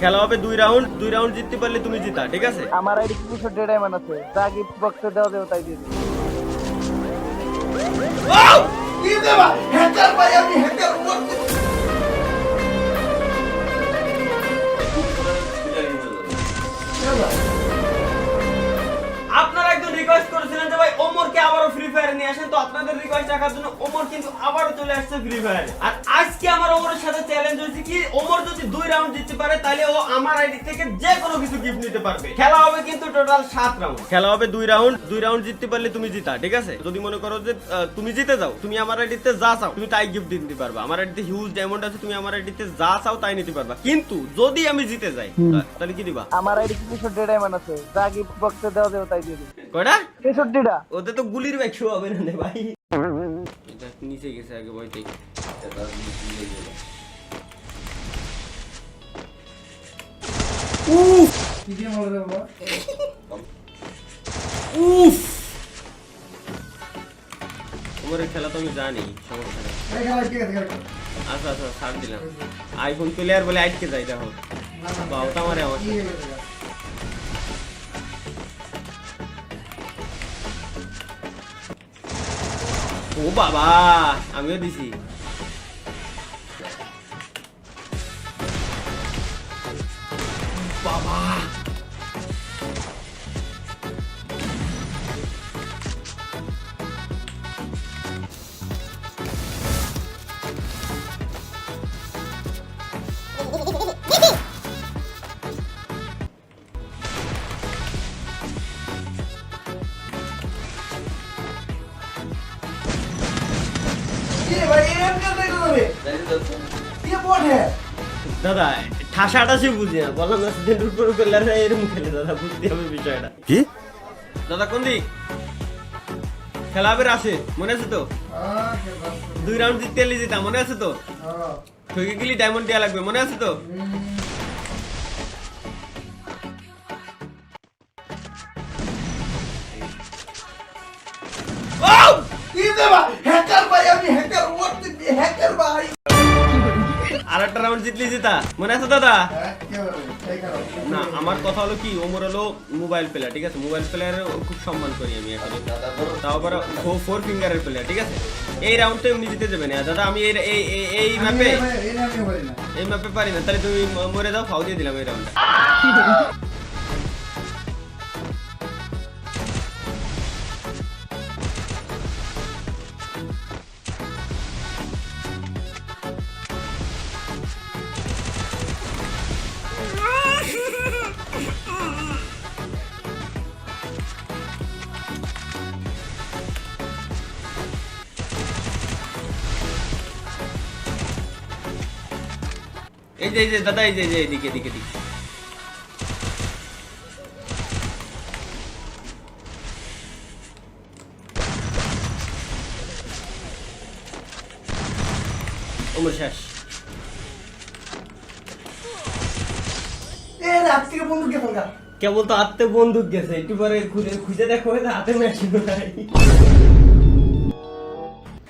খেলা হবে 2 রাউন্ড জিততে পারলে তুমি জিতা, ঠিক আছে? আমার আইডি কিছু ডায়মন্ড আছে, যা গিফট বক্সে দেওয়া দেব তাই দিয়ে দিই। কি দেবা হ্যাকার ভাই, আমি হ্যাকার করতে আপনারা একজন রিকোয়েস্ট করেছিলেন যে ভাই ওমরকে আবারও ফ্রি ফায়ারে নিয়ে আসেন, তো আপনাদের রিকোয়েস্ট রাখার জন্য ওমর কিন্তু আবারও চলে আসছে ফ্রি ফায়ারে। আর আজকে আমার ওমরের সাথে চ্যালেঞ্জ হয়েছে কি, ওমর যদি 2 রাউন্ড জিততে পারে তাহলে ও আমার আইডি থেকে যে কোনো কিছু গিফট নিতে পারবে। খেলা হবে কিন্তু টোটাল 7 রাউন্ড। খেলা হবে 2 রাউন্ড জিততে পারলে তুমি জিতা, ঠিক আছে? যদি মনে করো যে তুমি জিতে যাও, তুমি আমার আইডিতে যা চাও তুমি তাই গিফট দিতে পারবা। আমার আইডিতে হিউজ ডায়মন্ড আছে, তুমি আমার আইডিতে যা চাও তাই নিতে পারবা। কিন্তু যদি আমি জিতে যাই তাহলে কি দিবা? আমার আইডি কিছু ডায়মন্ড আছে, যা গিফট বক্সে দেওয়া দেব তাই দিয়ে দিই। কয়টা? 63টা। ওতে তো গুলির ব্যাগ শো হবে না রে ভাই। এটা নিচে গেছে আগে বইতে। উফ কি দিয়ে মারা দেবা? উফ, ওমরের খেলা তো আমি জানি, সমস্যা নেই। এই খেলা ঠিক আছে খেলা। আচ্ছা আচ্ছা ছাড় দিলাম। আইফোন প্লেয়ার বলে আটকে যাই দেখো। বাবা তো আমারে আমার কি হয়েছে? ও বাবা, আমিও দিছি। বাবা কি রে ভাই, এম কে দেখো তবে কি বট হে? দাদা ঠাসাটা সে বুঝি না, বললাম না সেন্টার করে প্লেয়াররা এরকম খেলে, দাদা বুঝতে হবে বিষয়টা। কি দাদা কোন দিক খেলা হবে? আসে মনে আছে তো? 2 রাউন্ড জিততে এলি জিতা, মনে আছে তো? ঠকে গেলি ডায়মন্ড দেওয়া লাগবে, মনে আছে তো? কি দেবা হ্যাকার ভাই, আমি হ্যাকার করতে হ্যাকার ভাই। আর একটা রাউন্ড জিতলি জিতা, মনে আছে দাদা? কি হবে এই খেলা? না আমার কথা হলো কি, ওমর হলো মোবাইল প্লেয়ার, ঠিক আছে? মোবাইল প্লেয়ারের খুব সম্মান করি আমি এখন, তাও আবার 4 ফিঙ্গারের প্লেয়ার, ঠিক আছে? এই রাউন্ডটা উনি জিতে যাবেন। দাদা আমি এই এই এই- এই ম্যাপে আমি পারি না। এই ম্যাপে পারি না, তাহলে তুমি মরে যাও, ফাউ দিয়ে দিলাম এই রাউন্ডে। এই যে দাদা, এই যে এদিকে এদিকে এদিকে। ওমর শেষ। এ রাত থেকে বন্ধু কে ফোন কেবল তো হাতে বন্দুক গেছে, একটু পরে খুঁজে দেখো হাতে মেশিন নাই।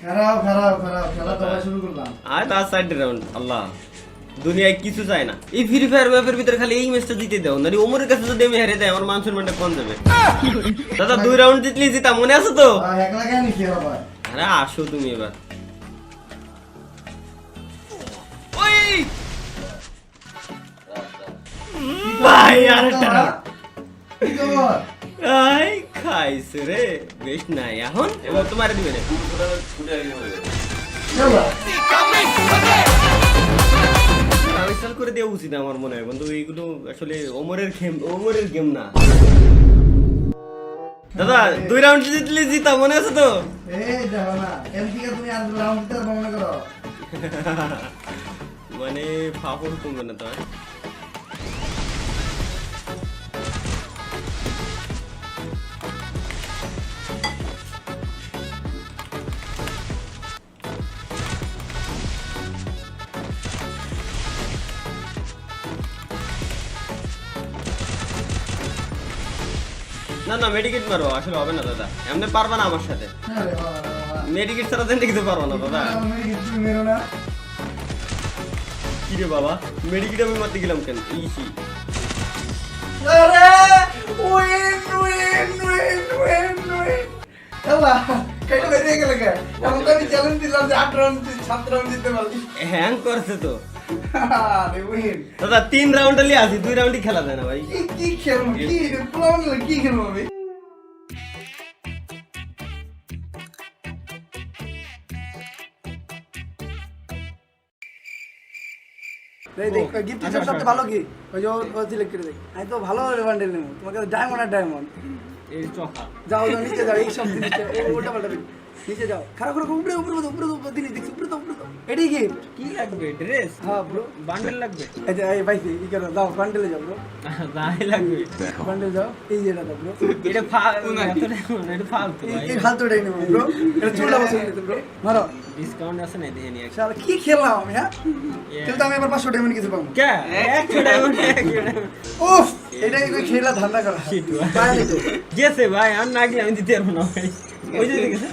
খারাপ খারাপ খারাপ খেলা তো শুরু করলাম। আর তার সাইড রাউন্ড আল্লাহ, দুনিয়ায় কিছু চায় না। এই ফ্রি ফায়ার ম্যাপের ভিতরে খালি এই ম্যাচটা জিতে দাও না, ওমরের কাছে যদি আমি হেরে দেয় আমার মান সম্মানটা কম যাবে। দাদা 2 রাউন্ড জিতলি জিতা, মনে আছে তো? একলা কেন কি হবে? আরে আসো তুমি এবার। ওই ভাই আরেকটা রাউন্ড। কি খবর? আই খাইছে রে, বেশ নাই এখন এবার তোমারে দিবে না। চলো ইনস্টল করে দেওয়া উচিত আমার মনে হয় বন্ধু, এইগুলো আসলে ওমরের গেম না। দাদা 2 রাউন্ড জিতলে জিতা, মনে আছে তো? এই দেখো না, এমপিকে তুমি আর রাউন্ড দিতে পারবে মনে করো। মানে ফাফড় কমবে না তো? না না মেডিকেট মারো, আসলে হবে না দাদা, এমনি পারবা না আমার সাথে। আরে বাবা, মেডিকেট ছাড়া দেন দেখতে পারবো না দাদা। আমি কিছু মেরো না। কি কিরে বাবা মেডিকেট আমি মারতে গেলাম কেন ইসি আরে win win win win win আল্লাহ কেটে বেরিয়ে গেল কে এখন তো আমি চ্যালেঞ্জ দিলাম যে 8 রাউন্ড 7 রাউন্ড জিততে পারলি হ্যাং করছে তো আরে উইন দাদা 3 রাউন্ড আলি আসি 2 রাউন্ডই খেলা যায় না ভাই কি খেলবো কি প্ল্যান কি খেলবো আমি দেখ গিফট হিসেবে সবচেয়ে ভালো কি ওই যে ও সিলেক্ট করে দেখ আমি তো ভালো বান্ডেল নেবো তোমাকে ডায়মন্ড আর ডায়মন্ড এই চকা যাও যাও নিচে যাও এই সব জিনিস ওটা পাল্টা নিচে যাও খারাপ করে উপরে উপরে উপরে উপরে দিলি দেখছি উপরে তো এটাই গিফট কি লাগবে ড্রেস হ্যাঁ ব্রো বান্ডেল লাগবে এই যে এই ভাই কি করো যাও বান্ডেলে যাও ব্রো দাই লাগবে বান্ডেল যাও এই যে এটা দাও ব্রো এটা ফালতু ভাই এই ফালতুটাই নেবো ব্রো এটা চুলটা বসে দিতে ব্রো মারো ডিসকাউন্ট আছে না দিয়ে নিয়ে শালা কি খেললাম আমি হ্যাঁ কিন্তু আমি এবার 500 ডায়মন্ড কিছু পাবো কে এক ডায়মন্ড উফ এটা কি খেলা ধান্দা করা পাইনি তো গেছে ভাই আর না গেলে আমি দিতে পারবো না ভাই ওই যে দেখেছে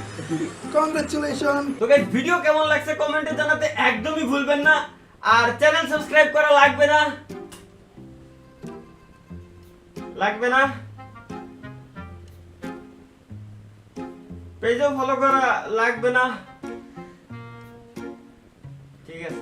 কংগ্রাচুলেশন তো গাইস ভিডিও কেমন লাগছে কমেন্টে জানাতে একদমই ভুলবেন না আর চ্যানেল সাবস্ক্রাইব করা লাগবে না পেজও ফলো করা লাগবে না ঠিক আছে